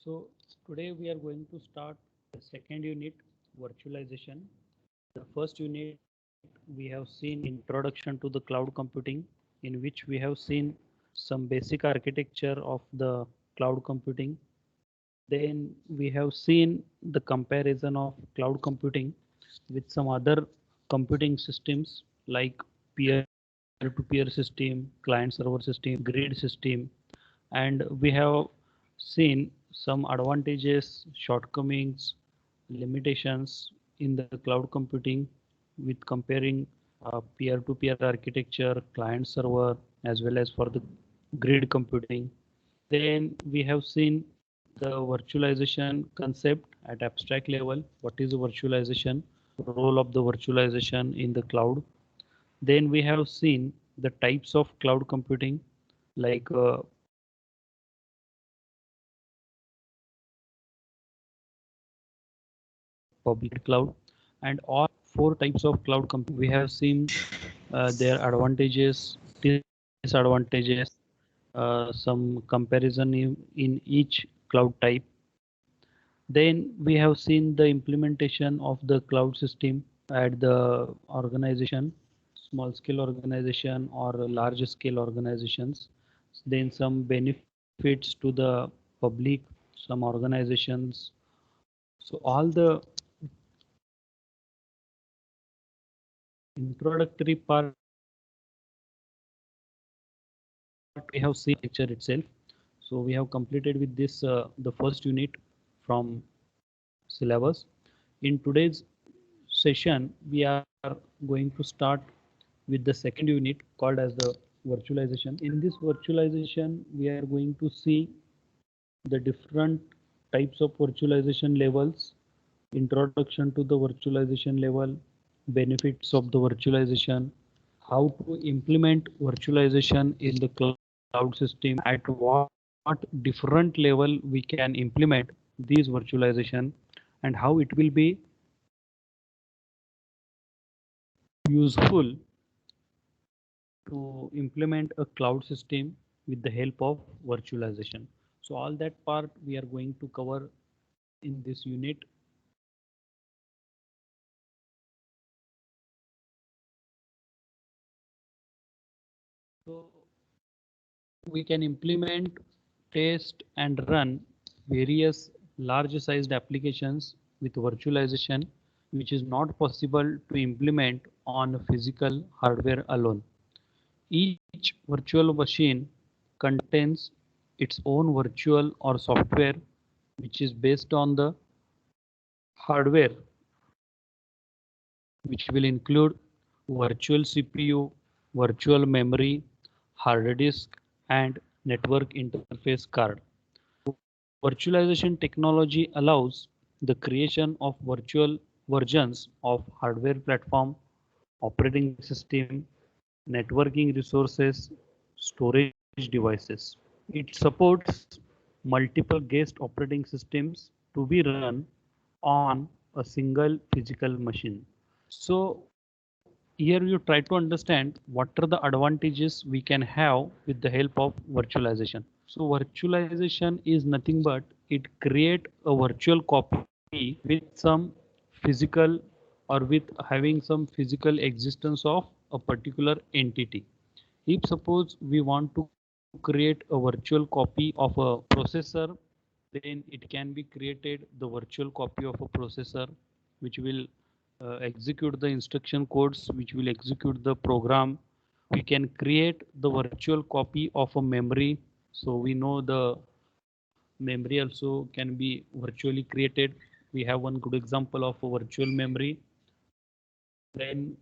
So today we are going to start the second unit, virtualization. The first unit we have seen introduction to the cloud computing, in which we have seen some basic architecture of the cloud computing. Then we have seen the comparison of cloud computing with some other computing systems like peer-to-peer system, client server system, grid system, and we have seen some advantages, shortcomings, limitations in the cloud computing with comparing peer-to-peer architecture, client server, as well as for the grid computing. Then we have seen the virtualization concept at abstract level. What is virtualization? Role of the virtualization in the cloud. Then we have seen the types of cloud computing like public cloud, private cloud, and all four types of cloud computing. We have seen their advantages, disadvantages, some comparison in each cloud type. Then we have seen the implementation of the cloud system at the organization, small scale organization or large scale organizations. Then some benefits to the public, some organizations. So all the introductory part we have seen architecture itself. So we have completed with this the first unit from syllabus. In today's session, we are going to start with the second unit called as the virtualization. In this virtualization, we are going to see the different types of virtualization levels, introduction to the virtualization level, benefits of the virtualization, how to implement virtualization in the cloud system, at what different level we can implement these virtualization, and how it will be useful to implement a cloud system with the help of virtualization. So all that part we are going to cover in this unit. So we can implement, test and run various large sized applications with virtualization, which is not possible to implement on physical hardware alone. Each virtual machine contains its own virtual or software, which is based on the hardware, which will include virtual CPU, virtual memory, hard disk, and network interface card. Virtualization technology allows the creation of virtual versions of hardware platform, operating system, networking resources, storage devices. It supports multiple guest operating systems to be run on a single physical machine. So here you try to understand what are the advantages we can have with the help of virtualization. So virtualization is nothing but it create a virtual copy with some physical or with having some physical existence of a particular entity. If suppose we want to create a virtual copy of a processor, then it can be created the virtual copy of a processor which will execute the instruction codes, which will execute the program. We can create the virtual copy of a memory. So we know the memory also can be virtually created. We have one good example of a virtual memory. Then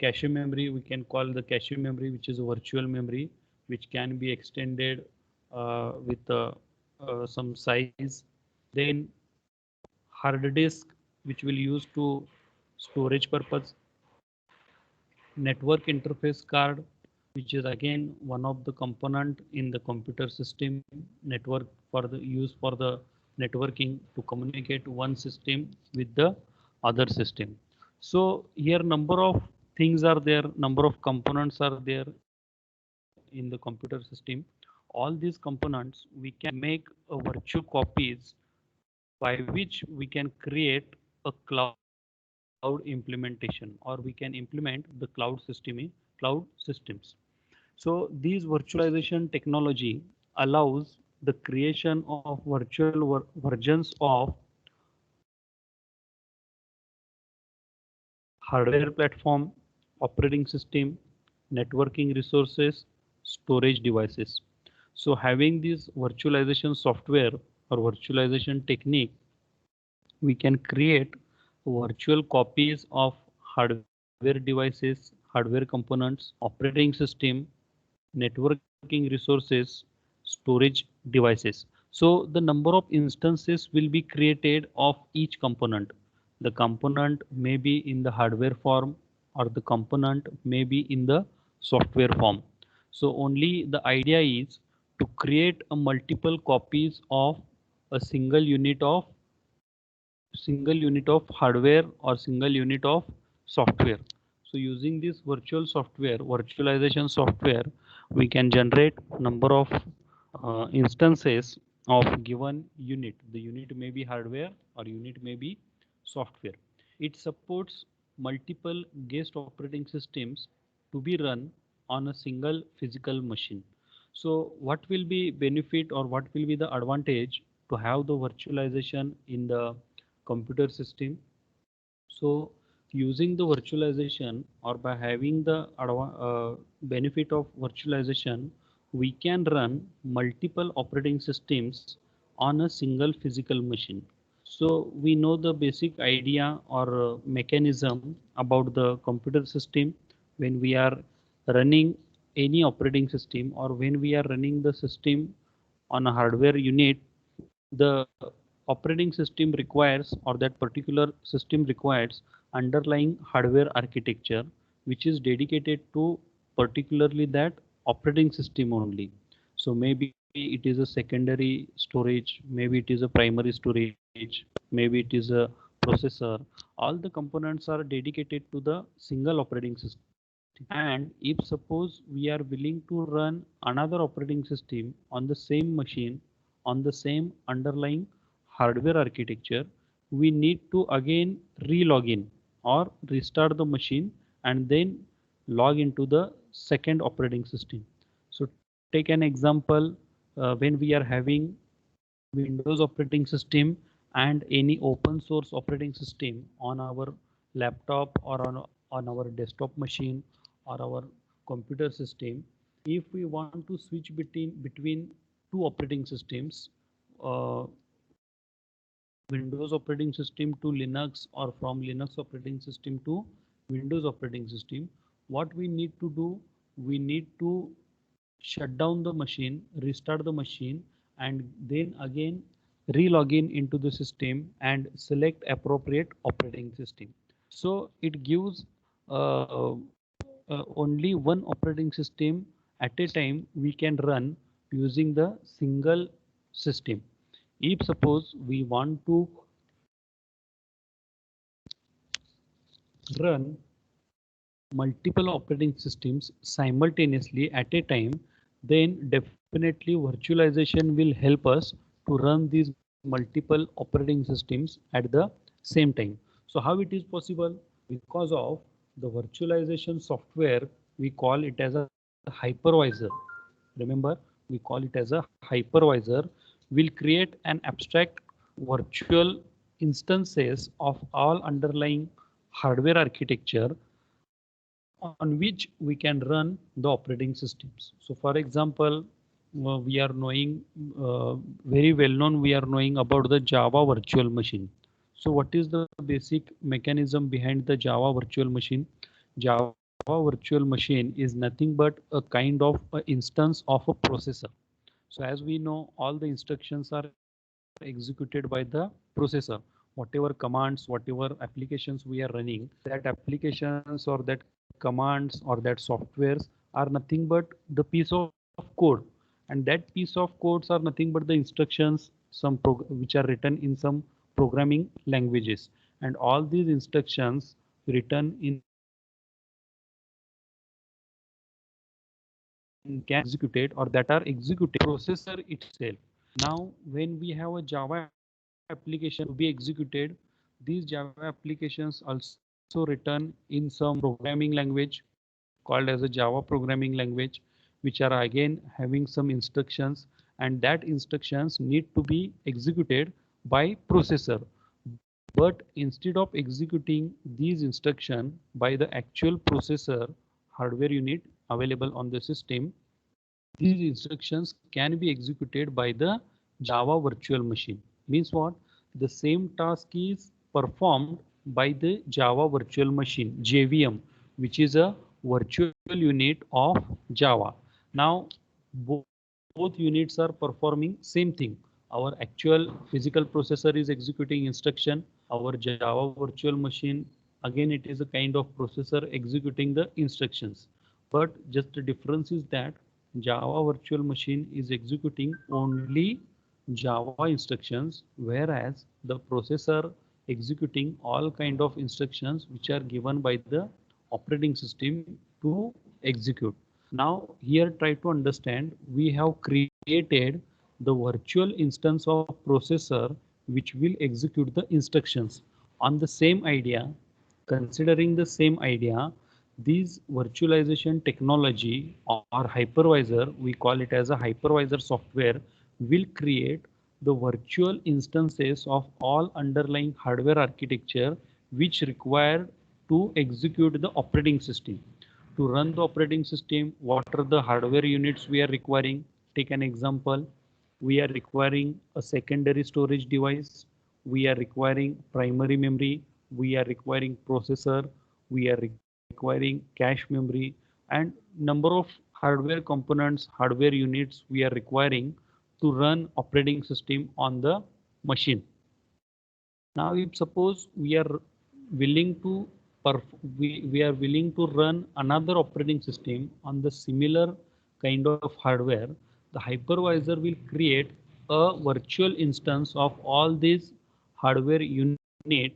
cache memory, we can call the cache memory, which is a virtual memory, which can be extended with some size. Then hard disk, which will use to storage purpose. Network interface card, which is again one of the component in the computer system network for the use for the networking to communicate one system with the other system. So here number of things are there, number of components are there in the computer system. All these components we can make a virtual copies by which we can create a cloud implementation, or we can implement the cloud systems. So these virtualization technology allows the creation of virtual versions of hardware platform, operating system, networking resources, storage devices. So having this virtualization software or virtualization technique, we can create virtual copies of hardware devices, hardware components, operating system, networking resources, storage devices. So the number of instances will be created of each component. The component may be in the hardware form, or the component may be in the software form. So only the idea is to create a multiple copies of a single unit of hardware or single unit of software. So using this virtual software, virtualization software, we can generate number of instances of given unit. The unit may be hardware or unit may be software. It supports multiple guest operating systems to be run on a single physical machine. So what will be benefit, or what will be the advantage to have the virtualization in the computer system? So using the virtualization, or by having the benefit of virtualization, we can run multiple operating systems on a single physical machine. So we know the basic idea or mechanism about the computer system. When we are running any operating system, or when we are running the system on a hardware unit, the operating system requires, or that particular system requires, underlying hardware architecture which is dedicated to particularly that operating system only. So maybe it is a secondary storage, maybe it is a primary storage, maybe it is a processor. All the components are dedicated to the single operating system. And if suppose we are willing to run another operating system on the same machine, on the same underlying hardware architecture, we need to again re-log in or restart the machine and then log into the second operating system. So take an example, when we are having Windows operating system and any open source operating system on our laptop, or on our desktop machine, or our computer system. If we want to switch between two operating systems, uh, Windows operating system to Linux, or from Linux operating system to Windows operating system, what we need to do, we need to shut down the machine, restart the machine, and then again re-log in into the system and select appropriate operating system. So it gives only one operating system at a time we can run using the single system. If suppose we want to run multiple operating systems simultaneously at a time, then definitely virtualization will help us to run these multiple operating systems at the same time. So how it is possible? Because of the virtualization software, we call it as a hypervisor. Remember, we call it as a hypervisor. Will create an abstract virtual instances of all underlying hardware architecture on which we can run the operating systems. So for example, we are knowing, very well known, we are knowing about the Java virtual machine. So what is the basic mechanism behind the Java virtual machine? Java virtual machine is nothing but a kind of a instance of a processor. So as we know, all the instructions are executed by the processor. Whatever commands, whatever applications we are running, that applications or that commands or that softwares are nothing but the piece of code. And that piece of codes are nothing but the instructions, which are written in some programming languages. And all these instructions written in can executed, or that are executed processor itself. Now when we have a Java application, application to be executed. These Java applications also written in some programming language called as a Java programming language, which are again having some instructions, and that instructions need to be executed by processor. But instead of executing these instructions by the actual processor hardware unit available on the system, these instructions can be executed by the Java virtual machine. Means what? The same task is performed by the Java virtual machine, JVM, which is a virtual unit of Java. Now, both units are performing same thing. Our actual physical processor is executing instruction. Our Java virtual machine, again, it is a kind of processor executing the instructions. But just the difference is that Java virtual machine is executing only Java instructions, whereas the processor executing all kind of instructions which are given by the operating system to execute. Now here try to understand, we have created the virtual instance of processor which will execute the instructions on the same idea. Considering the same idea, these virtualization technology or hypervisor, we call it as a hypervisor software, will create the virtual instances of all underlying hardware architecture which required to execute the operating system. To run the operating system, what are the hardware units we are requiring? Take an example. We are requiring a secondary storage device. We are requiring primary memory. We are requiring processor. We are requiring cache memory, and number of hardware components, hardware units we are requiring to run operating system on the machine. Now, if suppose we are willing to we are willing to run another operating system on the similar kind of hardware, the hypervisor will create a virtual instance of all these hardware unit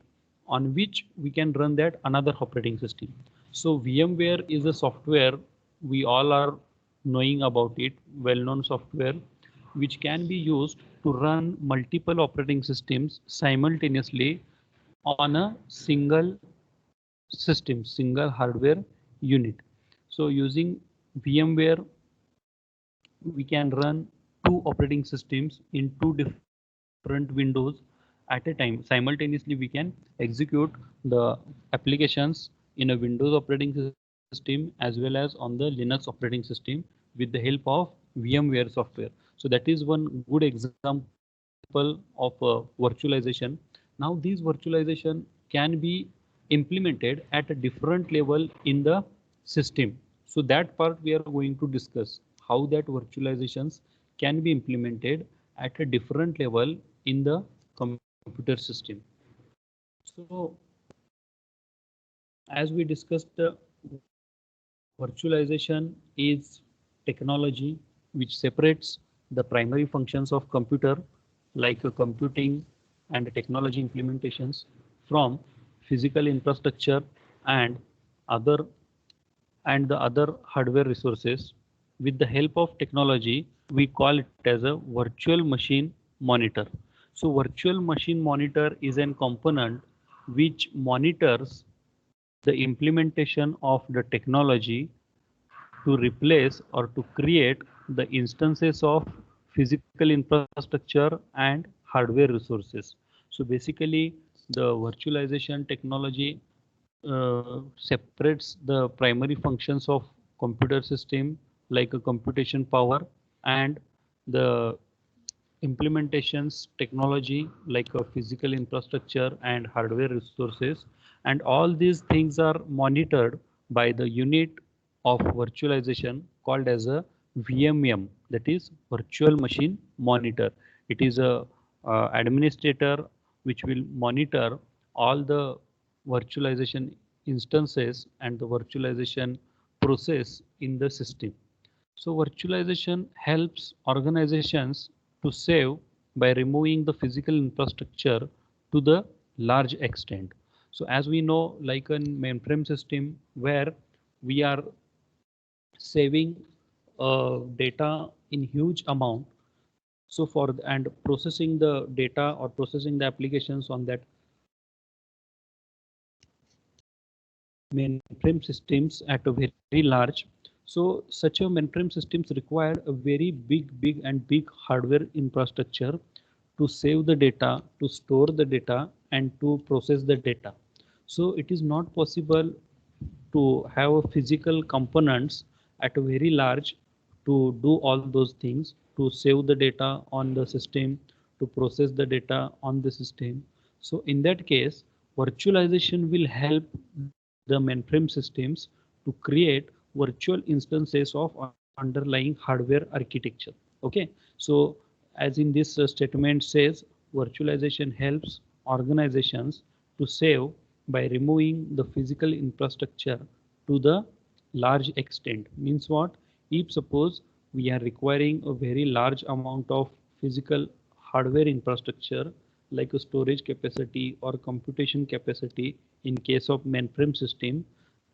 on which we can run that another operating system. So VMware is a software, we all are knowing about it, well-known software which can be used to run multiple operating systems simultaneously on a single system, single hardware unit. So using VMware, we can run two operating systems in two different windows at a time. Simultaneously, we can execute the applications in a Windows operating system as well as on the Linux operating system with the help of VMware software. So that is one good example of virtualization. Now these virtualization can be implemented at a different level in the system. So that part we are going to discuss, how that virtualizations can be implemented at a different level in the computer system. So as we discussed, virtualization is technology which separates the primary functions of computer like computing and technology implementations from physical infrastructure and other the other hardware resources. With the help of technology, we call it as a virtual machine monitor. So virtual machine monitor is an component which monitors the implementation of the technology to replace or to create the instances of physical infrastructure and hardware resources. So basically, the virtualization technology separates the primary functions of computer system like a computation power and the implementations technology like a physical infrastructure and hardware resources, and all these things are monitored by the unit of virtualization called as a VMM, that is virtual machine monitor. It is a administrator which will monitor all the virtualization instances and the virtualization process in the system. So virtualization helps organizations to save by removing the physical infrastructure to the large extent. So as we know, like a mainframe system where we are saving data in huge amount. So and processing the data or processing the applications on that mainframe systems at a very large. So such a mainframe systems required a very big hardware infrastructure to save the data, to store the data, and to process the data. So it is not possible to have a physical components at a very large to do all those things, to save the data on the system, to process the data on the system. So in that case, virtualization will help the mainframe systems to create virtual instances of underlying hardware architecture. Okay, so as in this statement says, virtualization helps organizations to save by removing the physical infrastructure to the large extent. Means what? If suppose we are requiring a very large amount of physical hardware infrastructure like a storage capacity or computation capacity in case of mainframe system,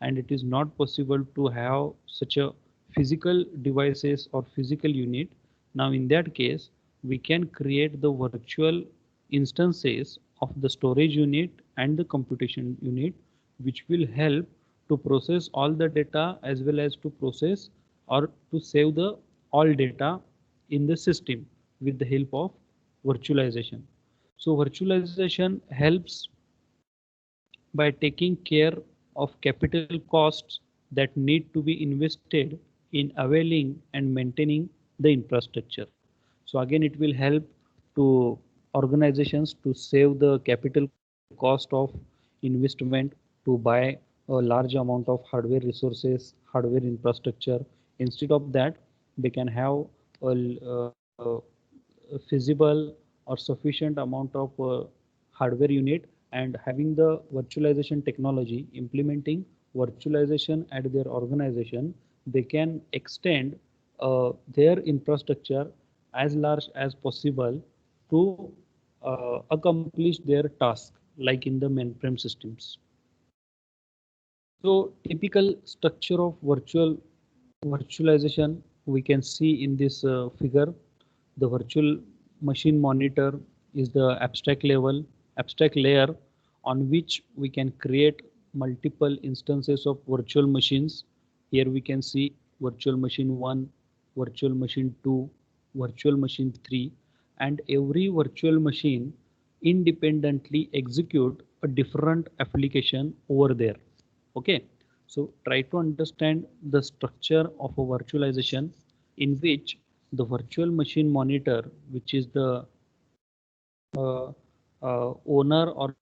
and it is not possible to have such a physical devices or physical unit. Now in that case, we can create the virtual instances of the storage unit and the computation unit, which will help to process all the data as well as to process or to save the all data in the system with the help of virtualization. So virtualization helps by taking care of capital costs that need to be invested in availing and maintaining the infrastructure. So again, it will help to organizations to save the capital cost of investment to buy a large amount of hardware resources, hardware infrastructure. Instead of that, they can have a feasible or sufficient amount of hardware unit, and having the virtualization technology, implementing virtualization at their organization, they can extend their infrastructure as large as possible to accomplish their task like in the mainframe systems. So typical structure of virtualization we can see in this figure. The virtual machine monitor is the abstract layer on which we can create multiple instances of virtual machines. Here we can see virtual machine 1, virtual machine 2, virtual machine 3, and every virtual machine independently execute a different application over there. Okay, so try to understand the structure of a virtualization in which the virtual machine monitor, which is the uh, owner, or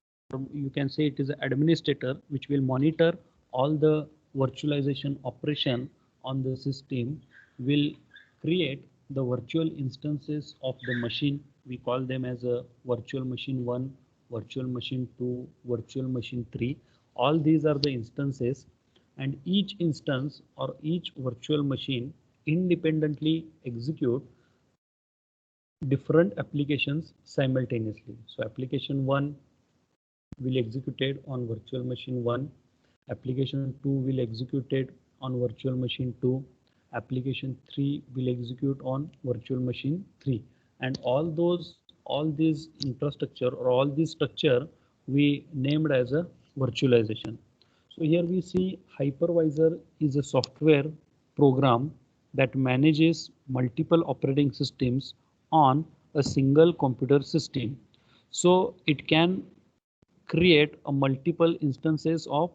you can say it is an administrator, which will monitor all the virtualization operation on the system, will create the virtual instances of the machine. We call them as a virtual machine 1, virtual machine 2, virtual machine 3. All these are the instances, and each instance or each virtual machine independently execute different applications simultaneously. So application 1 will executed on virtual machine 1, application 2 will executed on virtual machine 2, application 3 will execute on virtual machine 3, and all these infrastructure or all this structure we named as a virtualization. So here we see hypervisor is a software program that manages multiple operating systems on a single computer system. So it can create a multiple instances of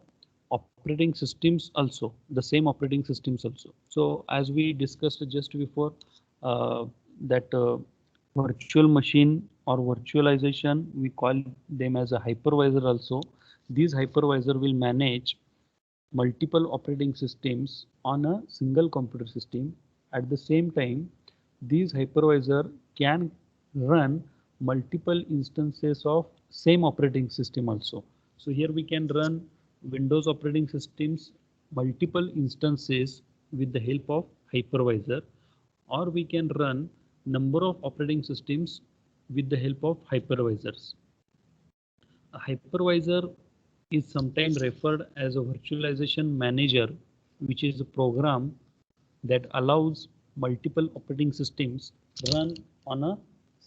operating systems also, the same operating systems also. So as we discussed just before, that virtual machine or virtualization, we call them as a hypervisor also. These hypervisor will manage multiple operating systems on a single computer system. At the same time, these hypervisor can run multiple instances of same operating system also. So here we can run Windows operating systems multiple instances with the help of hypervisor, or we can run number of operating systems with the help of hypervisors. A hypervisor is sometimes referred as a virtualization manager, which is a program that allows multiple operating systems run on a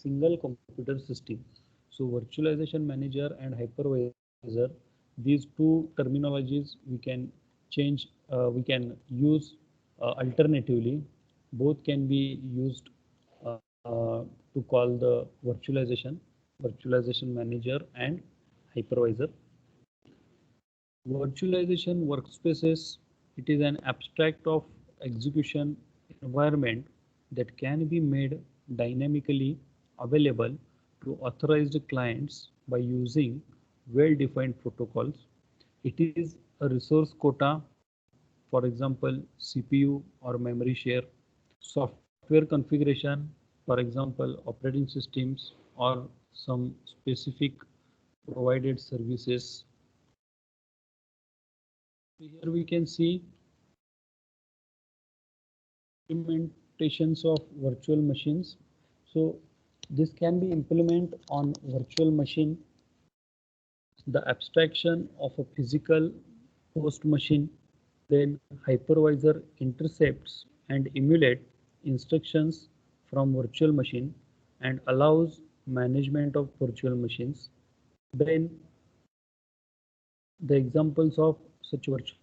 single computer system. So virtualization manager and hypervisor, these two terminologies we can change, we can use alternatively. Both can be used to call the virtualization manager and hypervisor. Virtualization workspaces, it is an abstract of execution environment that can be made dynamically available to authorized clients by using well-defined protocols. It is a resource quota, for example, CPU or memory share, software configuration, for example, operating systems or some specific provided services. Here we can see implementations of virtual machines. So this can be implemented on virtual machine, the abstraction of a physical host machine, then hypervisor intercepts and emulate instructions from virtual machine and allows management of virtual machines. Then the examples of such virtual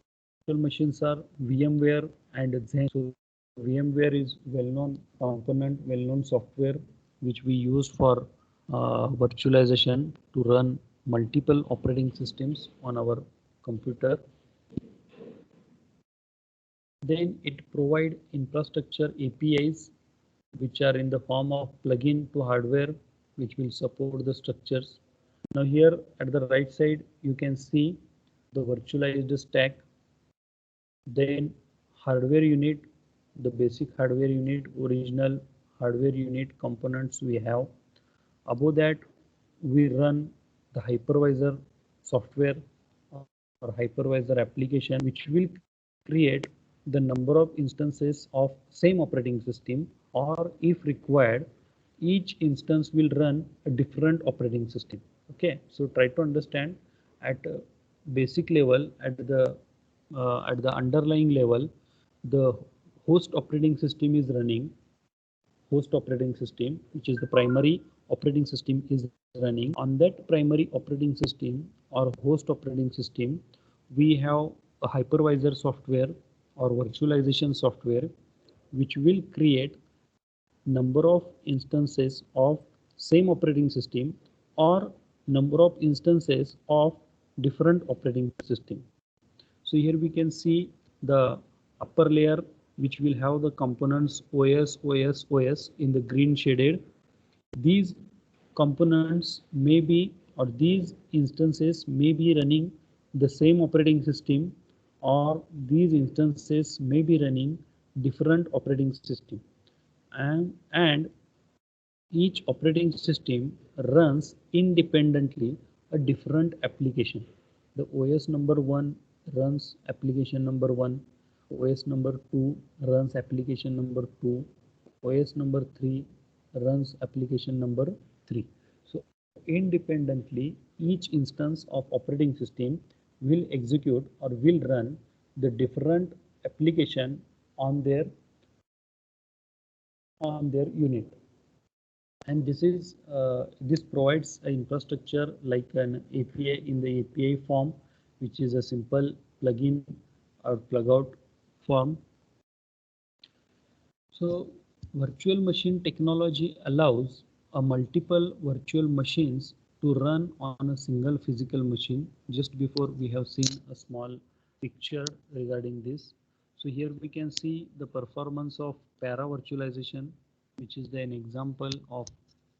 machines are VMware and Xen. So VMware is well-known component, well-known software which we use for virtualization to run multiple operating systems on our computer. Then it provides infrastructure APIs which are in the form of plugin to hardware which will support the structures. Now here at the right side you can see the virtualized stack, then hardware unit, the basic hardware unit, original hardware unit components we have. Above that we run the hypervisor software or hypervisor application which will create the number of instances of same operating system, or if required each instance will run a different operating system. Okay, so try to understand at basic level, at the underlying level, the host operating system is running, host operating system, which is the primary operating system is running. On that primary operating system or host operating system, we have a hypervisor software or virtualization software which will create number of instances of same operating system or number of instances of different operating system. So here we can see the upper layer which will have the components OS in the green shaded. These components may be, or these instances may be running the same operating system, or these instances may be running different operating system, and each operating system runs independently a different application. The OS number 1 runs application number 1, OS number 2 runs application number 2, OS number 3 runs application number 3. So independently each instance of operating system will execute or will run the different application on their unit. And this provides an infrastructure like an API in the API form, which is a simple plugin or plug out form. So virtual machine technology allows a multiple virtual machines to run on a single physical machine. Just before we have seen a small picture regarding this. So here we can see the performance of para virtualization, which is an example of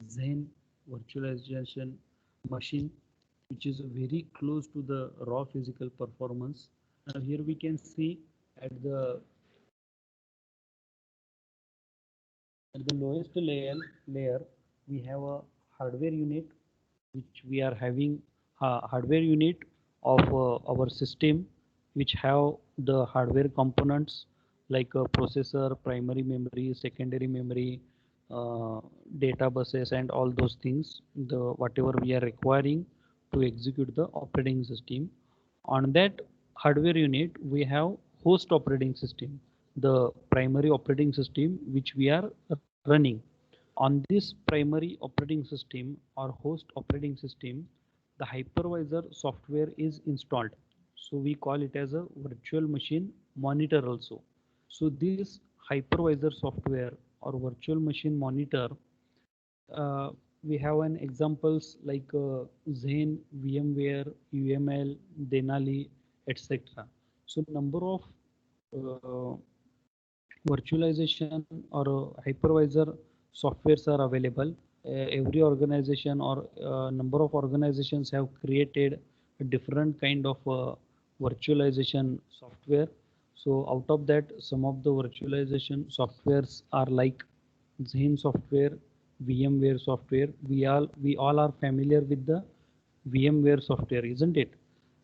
Xen virtualization machine, which is very close to the raw physical performance. Now here we can see at the lowest layer we have a hardware unit which we are having a hardware unit of our system which have the hardware components like a processor, primary memory, secondary memory, data buses and all those things, the whatever we are requiring to execute the operating system. On that hardware unit we have host operating system, the primary operating system which we are running. On this primary operating system or host operating system, the hypervisor software is installed. So we call it as a virtual machine monitor also. So this hypervisor software or virtual machine monitor, we have an examples like Zen, VMware, UML, Denali, etc. So number of uh, virtualization or hypervisor softwares are available. Every organization or number of organizations have created a different kind of virtualization software. So out of that, some of the virtualization softwares are like Zen software, VMware software. We all are familiar with the VMware software, isn't it?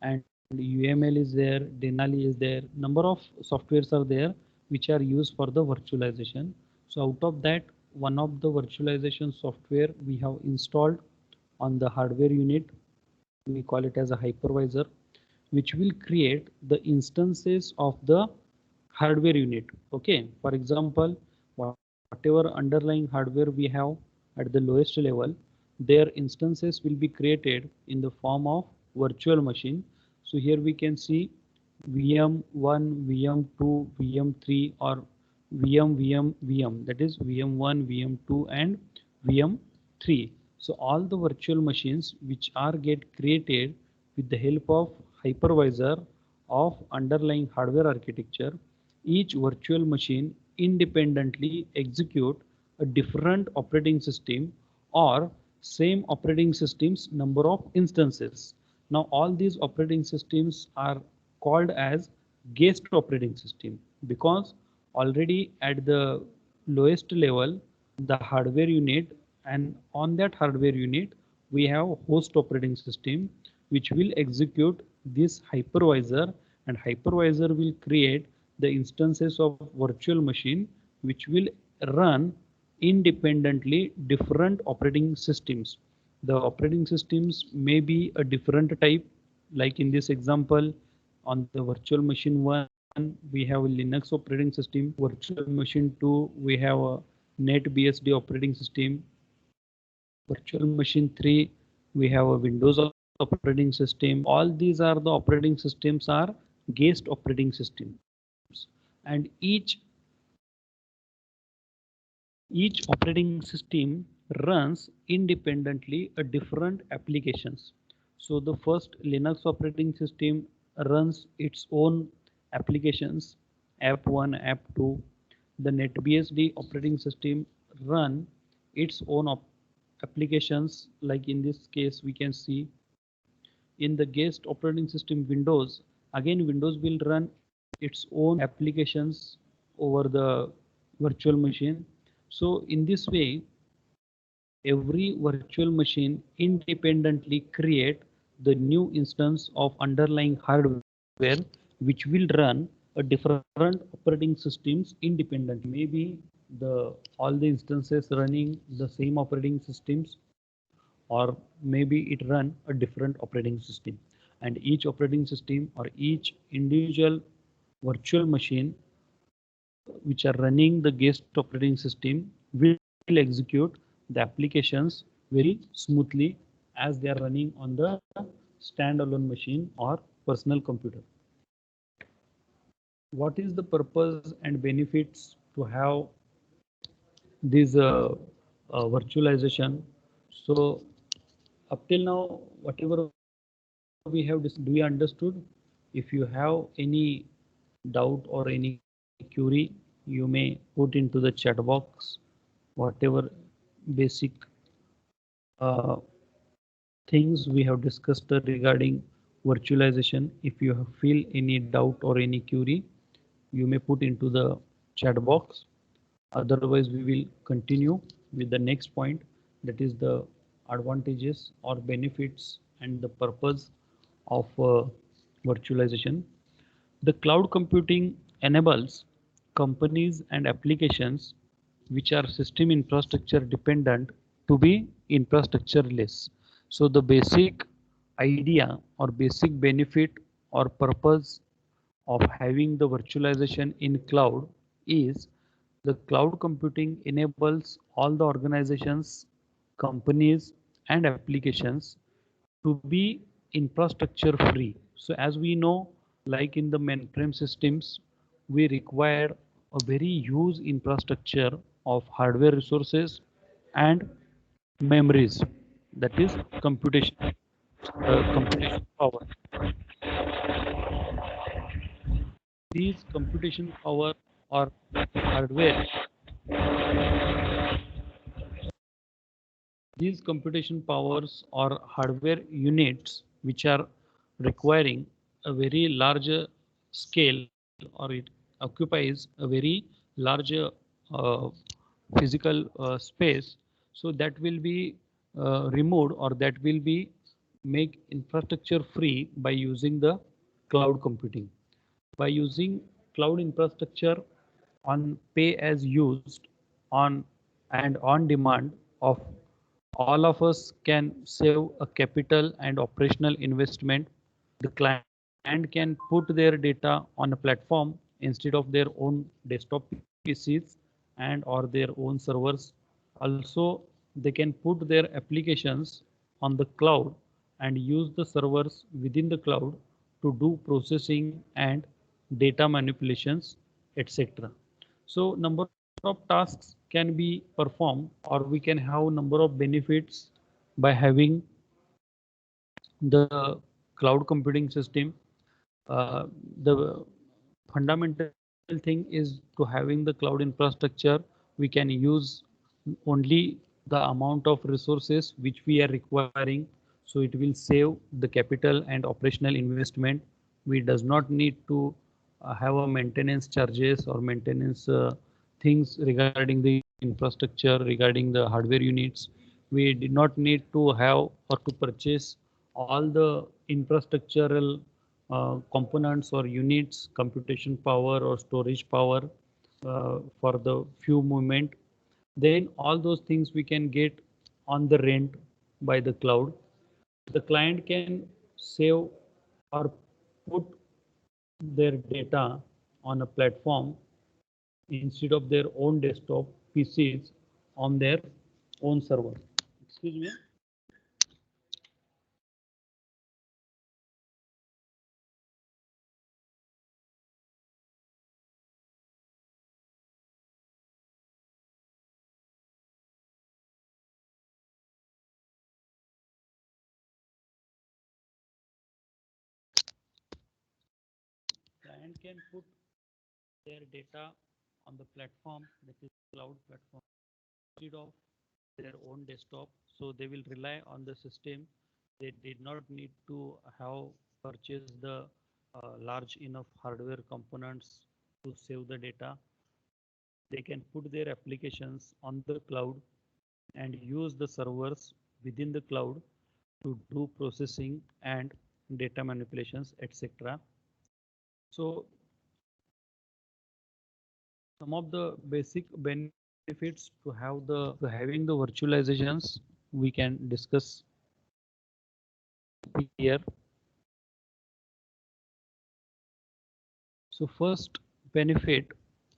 And UML is there, Denali is there. Number of softwares are there which are used for the virtualization. So out of that, one of the virtualization software we have installed on the hardware unit. We call it as a hypervisor, which will create the instances of the hardware unit. Okay, for example, whatever underlying hardware we have at the lowest level, their instances will be created in the form of virtual machine. So here we can see VM1, VM2, VM3 or VM, that is VM1, VM2 and VM3. So all the virtual machines which are get created with the help of hypervisor of underlying hardware architecture, each virtual machine independently execute a different operating system or same operating system's number of instances. Now all these operating systems are called as guest operating system because already at the lowest level the hardware unit, and on that hardware unit we have host operating system which will execute this hypervisor, and hypervisor will create the instances of virtual machine which will run independently different operating systems. The operating systems may be a different type, like in this example on the virtual machine 1 we have a Linux operating system, virtual machine 2 we have a NetBSD operating system, virtual machine 3 we have a Windows operating system. All these are the operating systems are guest operating systems, and each operating system runs independently a different applications. So the first Linux operating system runs its own applications, app 1, app 2. The NetBSD operating system run its own applications, like in this case we can see in the guest operating system Windows. Again Windows will run its own applications over the virtual machine. So in this way, every virtual machine independently create the new instance of underlying hardware which will run a different operating systems independently. Maybe the all the instances running the same operating systems, or maybe it run a different operating system, and each operating system or each individual virtual machine which are running the guest operating system will execute the applications very smoothly as they are running on the standalone machine or personal computer. What is the purpose and benefits to have this virtualization? So up till now, whatever we have discussed, do you understood? If you have any doubt or any query, you may put into the chat box whatever basic uh, things we have discussed regarding virtualization. If you feel any doubt or any query, you may put into the chat box. Otherwise, we will continue with the next point, that is the advantages or benefits and the purpose of virtualization. The cloud computing enables companies and applications which are system infrastructure dependent to be infrastructure less. So the basic idea or basic benefit or purpose of having the virtualization in cloud is The cloud computing enables all the organizations, companies, and applications to be infrastructure free. So as we know, like in the mainframe systems, we require a very huge infrastructure of hardware resources and memories, that is computation power. These computation power or hardware, these computation powers or hardware units which are requiring a very large scale, or it occupies a very large physical space, so that will be removed, or that will be make infrastructure free by using the cloud computing. By using cloud infrastructure on pay as used on and on demand of all of us can save a capital and operational investment. The client can put their data on a platform instead of their own desktop PCs and or their own servers. Also, they can put their applications on the cloud and use the servers within the cloud to do processing and data manipulations, etc. So number of tasks can be performed, or we can have number of benefits by having the cloud computing system. The fundamental thing is to having the cloud infrastructure, we can use only the amount of resources which we are requiring, so it will save the capital and operational investment. We does not need to have a maintenance charges or maintenance things regarding the infrastructure, regarding the hardware units. We did not need to have or to purchase all the infrastructural components or units, computation power or storage power for the few moment. Then all those things we can get on the rent by the cloud. The client can save or put their data on a platform instead of their own desktop PCs on their own server. Excuse me. Client can put their data on the platform, that is cloud platform, instead of their own desktop. So they will rely on the system. They did not need to have purchased the large enough hardware components to save the data. They can put their applications on the cloud and use the servers within the cloud to do processing and data manipulations, etc. So some of the basic benefits to having the virtualizations we can discuss here. So first benefit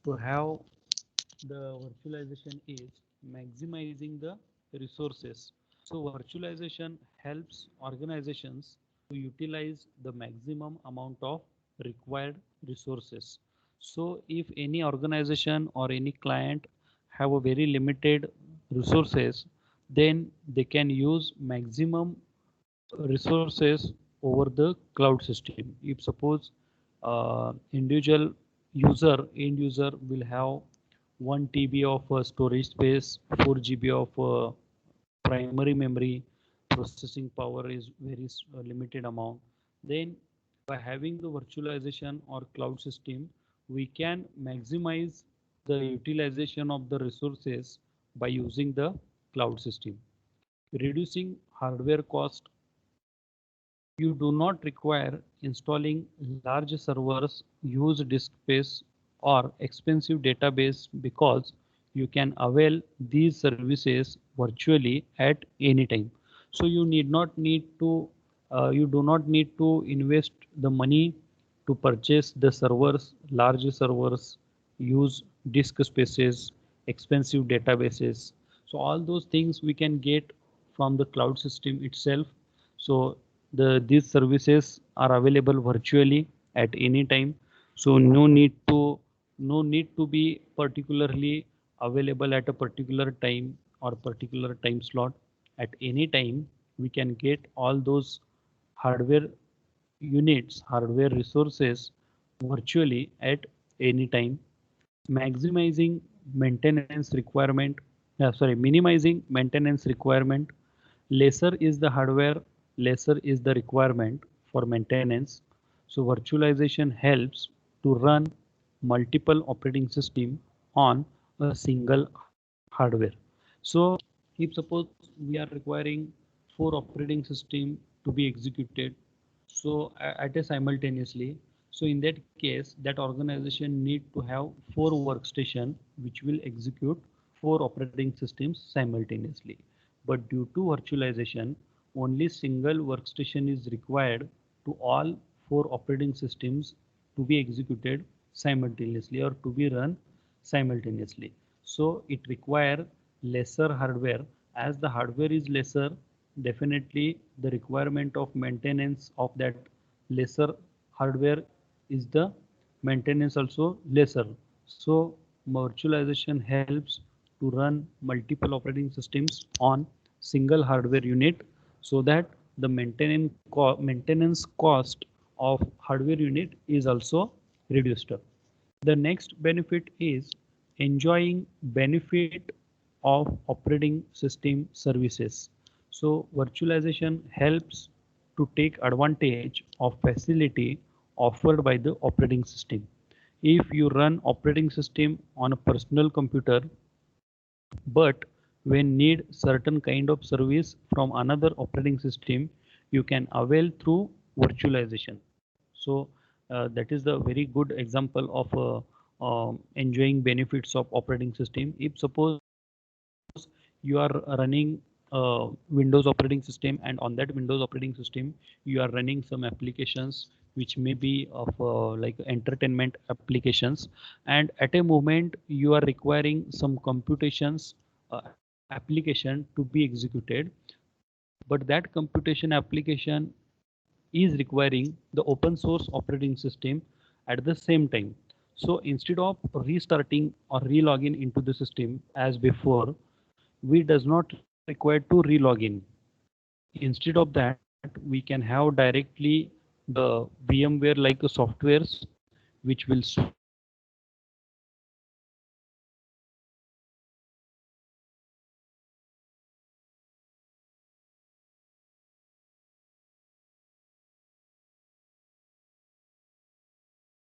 to have the virtualization is maximizing the resources. So virtualization helps organizations to utilize the maximum amount of required resources. So if any organization or any client have a very limited resources, then they can use maximum resources over the cloud system. If suppose individual end user will have 1 TB of storage space, 4 GB of primary memory, processing power is very limited amount. Then by having the virtualization or cloud system, we can maximize the utilization of the resources by using the cloud system, reducing hardware cost. You do not require installing large servers, use disk space, or expensive database because you can avail these services virtually at any time. So you do not need to invest the money to purchase the servers, large servers, use disk spaces, expensive databases. So all those things we can get from the cloud system itself. So these services are available virtually at any time. So no need to be particularly available at a particular time or particular time slot. At any time we can get all those hardware units, hardware resources virtually at any time, maximizing maintenance requirement, minimizing maintenance requirement. Lesser is the hardware, lesser is the requirement for maintenance. So virtualization helps to run multiple operating system on a single hardware. So if suppose we are requiring 4 operating system to be executed, so at a simultaneously, so in that case that organization need to have 4 workstation which will execute 4 operating systems simultaneously. But due to virtualization, only single workstation is required to all 4 operating systems to be executed simultaneously or to be run simultaneously. So it require lesser hardware. As the hardware is lesser, definitely the requirement of maintenance of that lesser hardware is the maintenance also lesser. So virtualization helps to run multiple operating systems on single hardware unit, so that the maintenance cost of hardware unit is also reduced. The next benefit is enjoying benefit of operating system services. So virtualization helps to take advantage of facility offered by the operating system. If you run operating system on a personal computer, but when need certain kind of service from another operating system, you can avail through virtualization. So that is the very good example of enjoying benefits of operating system. If suppose you are running Windows operating system, and on that Windows operating system you are running some applications which may be of like entertainment applications, and at a moment you are requiring some computations application to be executed, but that computation application is requiring the open source operating system at the same time. So instead of restarting or relogging into the system as before, we does not require to relog in. Instead of that, we can have directly the VMware like softwares which will switch from one operating system to another operating system, and automatically the virtualization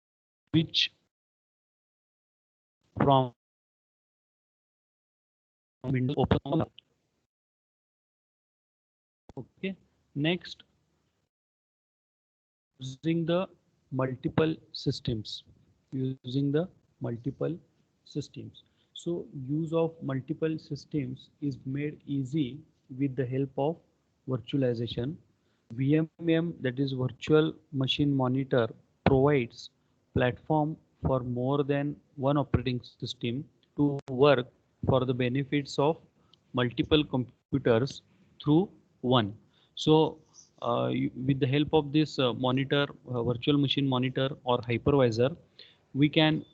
will switch from Windows open. Okay. Next, using the multiple systems. Using the multiple systems. So use of multiple systems is made easy with the help of virtualization. VMM, that is virtual machine monitor, provides platform for more than one operating system to work for the benefits of multiple computers through one. So with the help of this monitor, virtual machine monitor or hypervisor, we can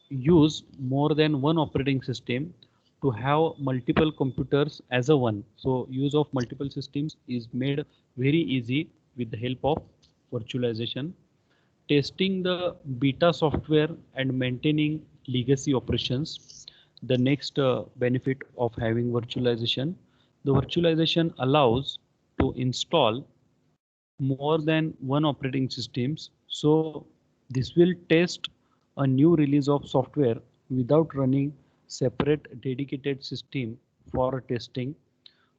use more than one operating system to have multiple computers as a one. So use of multiple systems is made very easy with the help of virtualization. Testing the beta software and maintaining legacy operations. The next benefit of having virtualization, the virtualization allows to install more than one operating systems. So this will test a new release of software without running separate dedicated system for testing.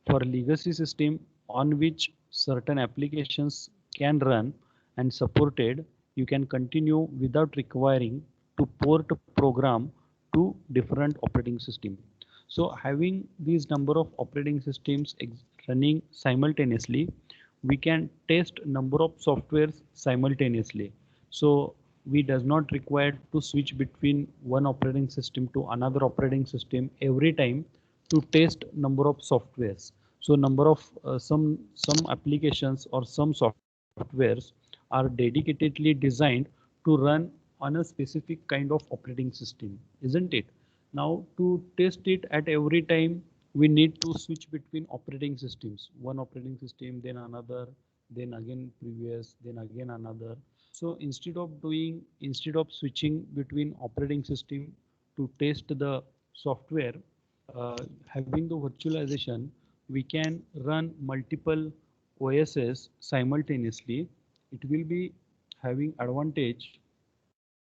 For legacy system on which certain applications can run and supported, you can continue without requiring to port program to different operating system. So having these number of operating systems running simultaneously, we can test number of softwares simultaneously. So we does not require to switch between one operating system to another operating system every time to test number of softwares. So number of some applications or some softwares are dedicatedly designed to run on a specific kind of operating system, isn't it? Now to test it at every time, we need to switch between operating systems, one operating system, then another, then again previous, then again another. So instead of switching between operating system to test the software, having the virtualization, we can run multiple OSs simultaneously. It will be having advantage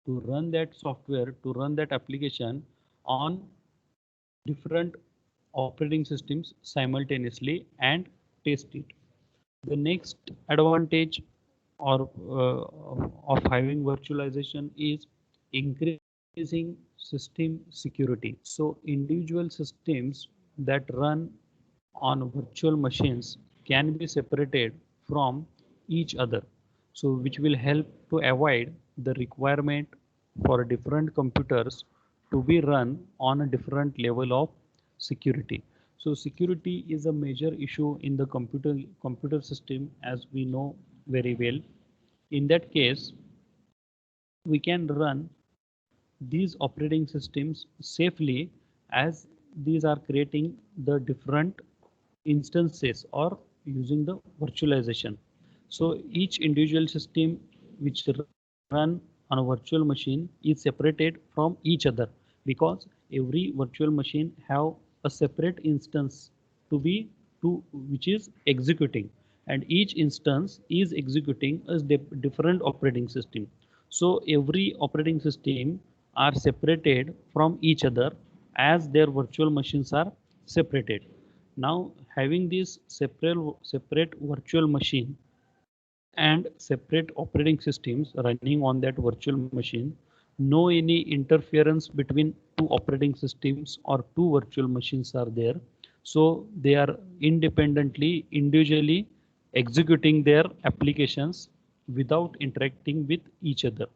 to run that software, to run that application on different operating systems simultaneously and test it. The next advantage or of having virtualization is increasing system security. So individual systems that run on virtual machines can be separated from each other, so which will help to avoid the requirement for different computers to be run on a different level of security. So security is a major issue in the computer system, as we know very well. In that case, we can run these operating systems safely, as these are creating the different instances or using the virtualization. So each individual system which run on a virtual machine is separated from each other, because every virtual machine have a separate instance to be to which is executing, and each instance is executing a different operating system. So every operating system are separated from each other as their virtual machines are separated. Now having this separate virtual machine and separate operating systems running on that virtual machine, no any interference between two operating systems or two virtual machines are there. So they are independently, individually executing their applications without interacting with each other.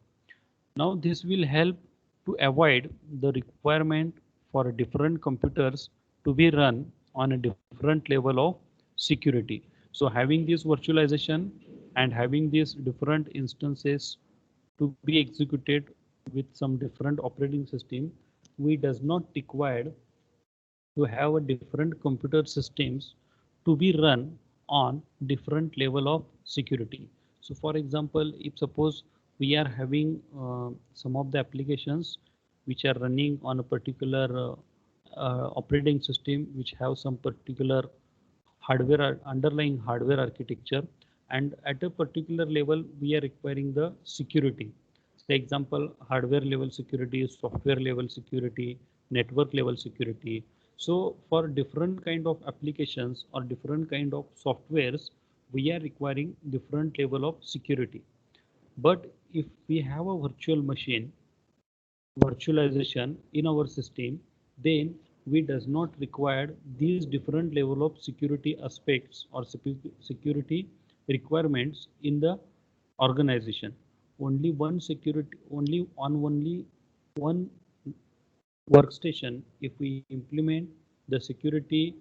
Now this will help to avoid the requirement for different computers to be run on a different level of security. So having this virtualization and having these different instances to be executed with some different operating system, we does not require to have a different computer systems to be run on different level of security. So for example, if suppose we are having some of the applications which are running on a particular operating system which have some particular hardware underlying hardware architecture, and at a particular level we are requiring the security. For example, hardware level security, software level security, network level security. So for different kind of applications or different kind of softwares, we are requiring different level of security. But if we have a virtual machine virtualization in our system, then we does not require these different level of security aspects or security requirements in the organization. Only one security, only one workstation, if we implement the security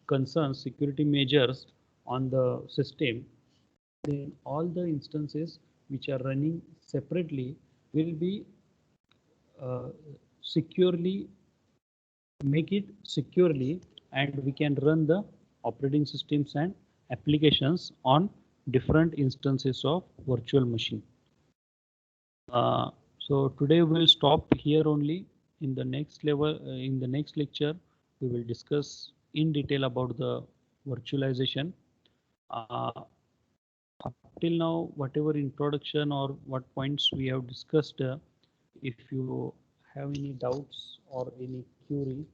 concerns, security measures on the system, then all the instances which are running separately will be uh, securely make it securely, and we can run the operating systems and applications on different instances of virtual machine. So today we'll stop here only. In the next level, in the next lecture, we will discuss in detail about the virtualization. Uh, Up till now, whatever introduction or what points we have discussed, if you have any doubts or any query,